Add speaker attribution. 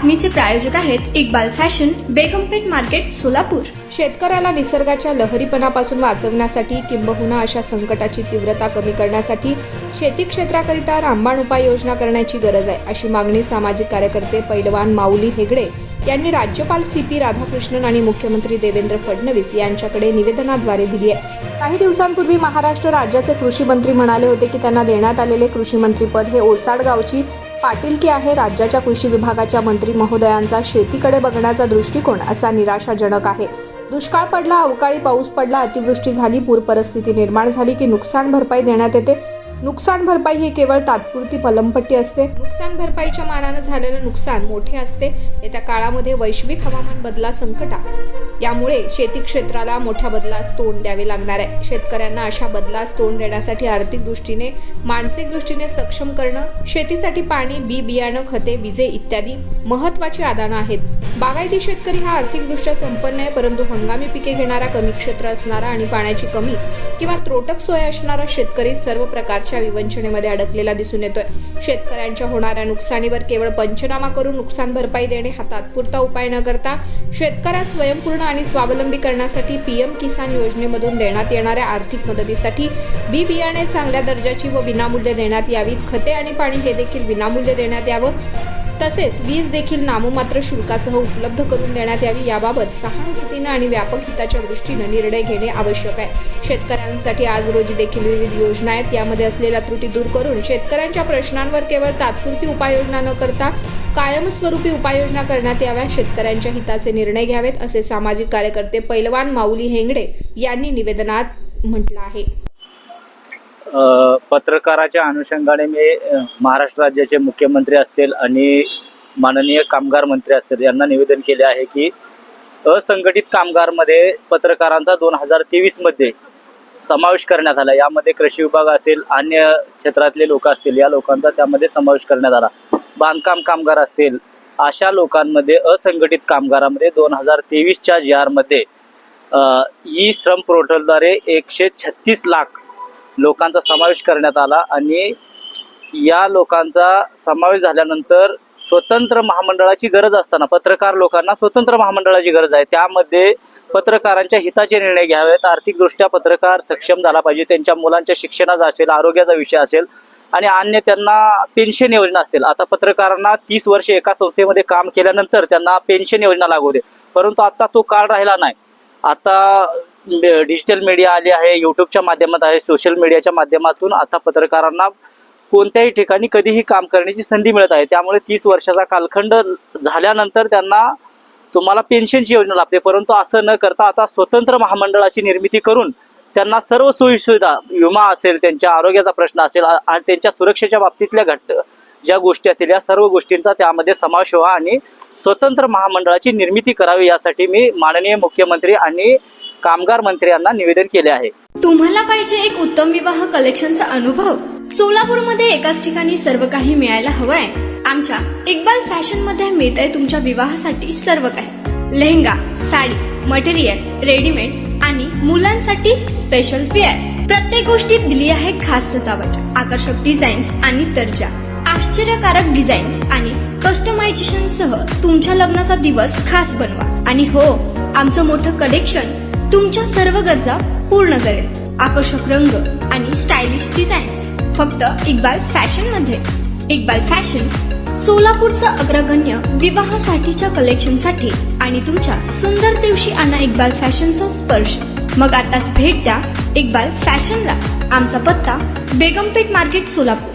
Speaker 1: बातमीचे प्रायोजक आहेत Iqbal fashion, बेगमपेठ market, Solapur.
Speaker 2: शेतकऱ्याला निसर्गाच्या लहरीपणापासून वाचवण्यासाठी किंबहुना अशा संकटाची तीव्रता कमी करण्यासाठी शेती क्षेत्राकरिता रामबाण उपाययोजना करण्याची गरज आहे, अशी मागणी सामाजिक कार्यकर्ते पैलवान माऊली हेगडे यांनी राज्यपाल CP राधाकृष्णन आणि मुख्यमंत्री देवेंद्र फडणवीस यांच्याकडे निवेदनाद्वारे दिली आहे। काही दिवसांपूर्वी महाराष्ट्र राज्याचे कृषी मंत्री म्हणाले होते की त्यांना देण्यात आलेले कृषी मंत्रीपद हे ओसाड गावची पाटीलकी आहे। राज्याच्या कृषी विभागाच्या मंत्री महोदयांचा शेतीकडे बघण्याचा दृष्टिकोन असा निराशाजनक आहे। दुष्काळ पडला, अवकाळी पाऊस पडला, अतिवृष्टी झाली, पूर परिस्थिती निर्माण झाली की नुकसान भरपाई देण्यात येते। नुकसान भरपाई ही केवळ तात्पुरती पलमपट्टी असते। नुकसान भरपाईच्या मानाने झालेलं नुकसान मोठे असते। येत्या काळामध्ये वैश्विक हवामान बदला संकटा यामुळे शेती क्षेत्राला मोठ्या बदलास तोंड द्यावे लागणार आहे। शेतकऱ्यांना अशा बदलास तोंड देण्यासाठी आर्थिक दृष्टीने, मानसिक दृष्टीने सक्षम करणं, शेतीसाठी पाणी, बी बियाणं, खते, विजे इत्यादी महत्त्वाची आदानं आहेत। बागायती शेतकरी हा आर्थिकदृष्ट्या संपन्न आहे, परंतु हंगामी पिके घेणारा, कमी क्षेत्र असणारा आणि पाण्याची कमी किंवा त्रोटक सोय असणारा शेतकरी सर्व प्रकारच्या विवंचनेमध्ये अडकलेला दिसून येतोय। शेतकऱ्यांच्या होणाऱ्या नुकसानीवर केवळ पंचनामा करून नुकसान भरपाई देणे हा तात्पुरता उपाय न करता शेतकऱ्यास स्वयंपूर्ण आणि स्वावलंबी करण्यासाठी PM किसान योजनेमधून देण्यात येणाऱ्या आर्थिक मदतीसाठी बी बियाणे चांगल्या दर्जाची व विनामूल्य देण्यात यावीत। खते आणि पाणी हे देखील विनामूल्य देण्यात यावं। तसेच वीज देखील नाममात्र शुल्कासह उपलब्ध करून देण्यात यावी। याबाबत सहानुभूतीने आणि व्यापक हिताच्या दृष्टीने निर्णय घेणे आवश्यक आहे। शेतकऱ्यांसाठी आज रोजी देखील विविध योजना आहेत। यामध्ये असलेल्या त्रुटी दूर करून शेतकऱ्यांच्या प्रश्नांवर केवळ तात्पुरती उपाययोजना न करता कायमस्वरूपी उपाययोजना करण्यात याव्या। शेतकऱ्यांच्या हिताचे निर्णय घ्यावेत, असे सामाजिक कार्यकर्ते पैलवान माऊली हेगडे यांनी निवेदनात म्हटलं आहे।
Speaker 3: पत्रकाराच्या अनुषंगाने मी महाराष्ट्र राज्याचे मुख्यमंत्री असतील आणि माननीय कामगार मंत्री असतील यांना निवेदन केले आहे की असंघटित कामगारमध्ये पत्रकारांचा 2023 मध्ये समावेश करण्यात आला। यामध्ये कृषी विभाग असेल, अन्य क्षेत्रातले लोक असतील, या लोकांचा त्यामध्ये समावेश करण्यात आला। बांधकाम कामगार असतील, अशा लोकांमध्ये असंघटित कामगारामध्ये 2023च्या GR मध्ये ई श्रम पोर्टलद्वारे 136 लाख लोकांचा समावेश करण्यात आला आणि या लोकांचा समावेश झाल्यानंतर स्वतंत्र महामंडळाची गरज असताना पत्रकार लोकांना स्वतंत्र महामंडळाची गरज आहे। त्यामध्ये पत्रकारांच्या हिताचे निर्णय घ्यावेत। आर्थिकदृष्ट्या पत्रकार सक्षम झाला पाहिजे। त्यांच्या मुलांच्या शिक्षणाचा असेल, आरोग्याचा विषय असेल आणि अन्य त्यांना पेन्शन योजना असतील। आता पत्रकारांना 30 वर्षे एका संस्थेमध्ये काम केल्यानंतर त्यांना पेन्शन योजना लागू होते, परंतु आता तो काळ राहिला नाही। आता डिजिटल मीडिया आली आहे, यूट्यूबच्या माध्यमात आहे, सोशल मीडियाच्या माध्यमातून आता पत्रकारांना कोणत्याही ठिकाणी कधीही काम करण्याची संधी मिळत आहे। त्यामुळे 30 वर्षाचा कालखंड झाल्यानंतर त्यांना तुम्हाला पेन्शनची योजना लाभते, परंतु असं न करता आता स्वतंत्र महामंडळाची निर्मिती करून त्यांना सर्व सोयीसुविधा, विमा असेल, त्यांच्या आरोग्याचा प्रश्न असेल आणि त्यांच्या सुरक्षेच्या बाबतीतल्या ज्या गोष्टी असतील या सर्व गोष्टींचा त्यामध्ये समावेश व्हावा आणि स्वतंत्र महामंडळाची निर्मिती करावी, यासाठी मी माननीय मुख्यमंत्री आणि कामगार मंत्री यांना निवेदन केले आहे।
Speaker 1: तुम्हाला पाहिजे एक उत्तम विवाह कलेक्शनचा अनुभव? सोलापूरमध्ये एकाच ठिकाणी सर्व काही मिळायला हवंय। आमच्या इक्बाल फॅशन मध्ये मिळतंय तुमच्या विवाहासाठी सर्व काही। लेहंगा, साडी, मटेरियल, रेडीमेड आणि मुलांसाठी स्पेशल वेअर। प्रत्येक गोष्टीत दिली आहे खास सजावट, आकर्षक डिझाईन्स आणि दर्जा, आश्चर्यकारक डिझाईन्स आणि कस्टमायझेशन सह तुमच्या लग्नाचा दिवस खास बनवा। आणि हो, आमचं मोठं कलेक्शन तुमच्या सर्व गरजा पूर्ण करेल। आकर्षक रंग आणि स्टायलिश डिझाईन्स फक्त इक्बाल फॅशन मध्ये। इक्बाल फॅशन सोलापूरचा अग्रगण्य विवाहासाठीच्या कलेक्शनसाठी आणि तुमच्या सुंदर दिवशी आणा इक्बाल फॅशनचा स्पर्श। मग आताच भेट द्या इक्बाल फॅशनला। आमचा पत्ता बेगमपेठ मार्केट, सोलापूर।